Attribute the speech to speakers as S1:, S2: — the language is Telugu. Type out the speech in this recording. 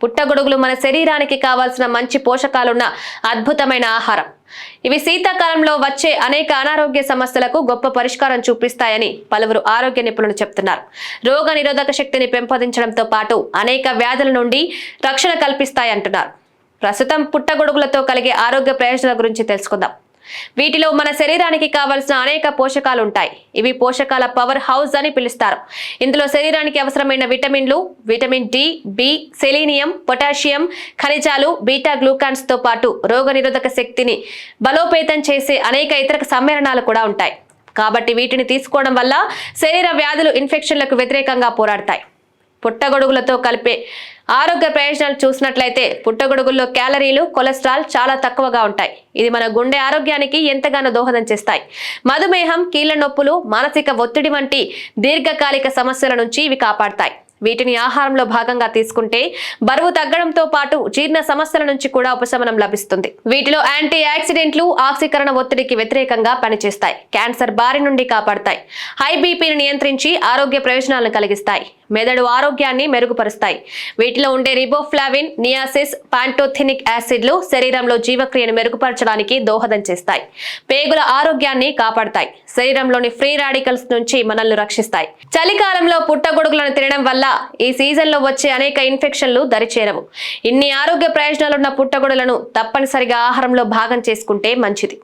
S1: పుట్టగొడుగులు మన శరీరానికి కావాల్సిన మంచి పోషకాలున్న అద్భుతమైన ఆహారం. ఇవి శీతాకాలంలో వచ్చే అనేక అనారోగ్య సమస్యలకు గొప్ప పరిష్కారం చూపిస్తాయని పలువురు ఆరోగ్య నిపుణులు చెప్తున్నారు. రోగ నిరోధక శక్తిని పెంపొందించడంతో పాటు అనేక వ్యాధుల నుండి రక్షణ కల్పిస్తాయంటున్నారు. ప్రస్తుతం పుట్టగొడుగులతో కలిగే ఆరోగ్య ప్రయోజనాల గురించి తెలుసుకుందాం. వీటిలో మన శరీరానికి కావలసిన అనేక పోషకాలు ఉంటాయి. ఇవి పోషకాల పవర్ హౌస్ అని పిలుస్తారు. ఇందులో శరీరానికి అవసరమైన విటమిన్లు, vitamin D, B, selenium, potassium, ఖనిజాలు, బీటా గ్లూకాన్స్ తో పాటు రోగనిరోధక శక్తిని బలోపేతం చేసే అనేక ఇతర సమ్మేళనాలు కూడా ఉంటాయి. కాబట్టి వీటిని తీసుకోవడం వల్ల శరీర వ్యాధులు, ఇన్ఫెక్షన్లకు వ్యతిరేకంగా పోరాడతాయి. పుట్టగొడుగులతో కలిపే ఆరోగ్య ప్రయోజనాలు చూసినట్లయితే పుట్టగొడుగుల్లో క్యాలరీలు, కొలెస్ట్రాల్ చాలా తక్కువగా ఉంటాయి. ఇది మన గుండె ఆరోగ్యానికి ఎంతగానో దోహదం చేస్తాయి. మధుమేహం, కీళ్ల నొప్పులు, మానసిక ఒత్తిడి వంటి దీర్ఘకాలిక సమస్యల నుంచి ఇవి కాపాడతాయి. వీటిని ఆహారంలో భాగంగా తీసుకుంటే బరువు తగ్గడంతో పాటు జీర్ణ సమస్యల నుంచి కూడా ఉపశమనం లభిస్తుంది. వీటిలో యాంటీ ఆక్సిడెంట్లు ఆక్సీకరణ ఒత్తిడికి వ్యతిరేకంగా పనిచేస్తాయి. క్యాన్సర్ బారి నుండి కాపాడతాయి. హై బీపీని నియంత్రించి ఆరోగ్య ప్రయోజనాలను కలిగిస్తాయి. మెదడు ఆరోగ్యాన్ని మెరుగుపరుస్తాయి. వీటిలో ఉండే రిబోఫ్లావిన్, నియాసిస్, పాంటోథెనిక్ యాసిడ్లు శరీరంలో జీవక్రియను మెరుగుపరచడానికి దోహదం చేస్తాయి. పేగుల ఆరోగ్యాన్ని కాపాడతాయి. శరీరంలోని ఫ్రీ రాడికల్స్ నుంచి మనల్ని రక్షిస్తాయి. చలికాలంలో పుట్టగొడుగులను తినడం వల్ల ఈ సీజన్ లో వచ్చే అనేక ఇన్ఫెక్షన్లు దరిచేరవు. ఇన్ని ఆరోగ్య ప్రయోజనాలున్న పుట్టగొడుగులను తప్పనిసరిగా ఆహారంలో భాగం చేసుకుంటే మంచిది.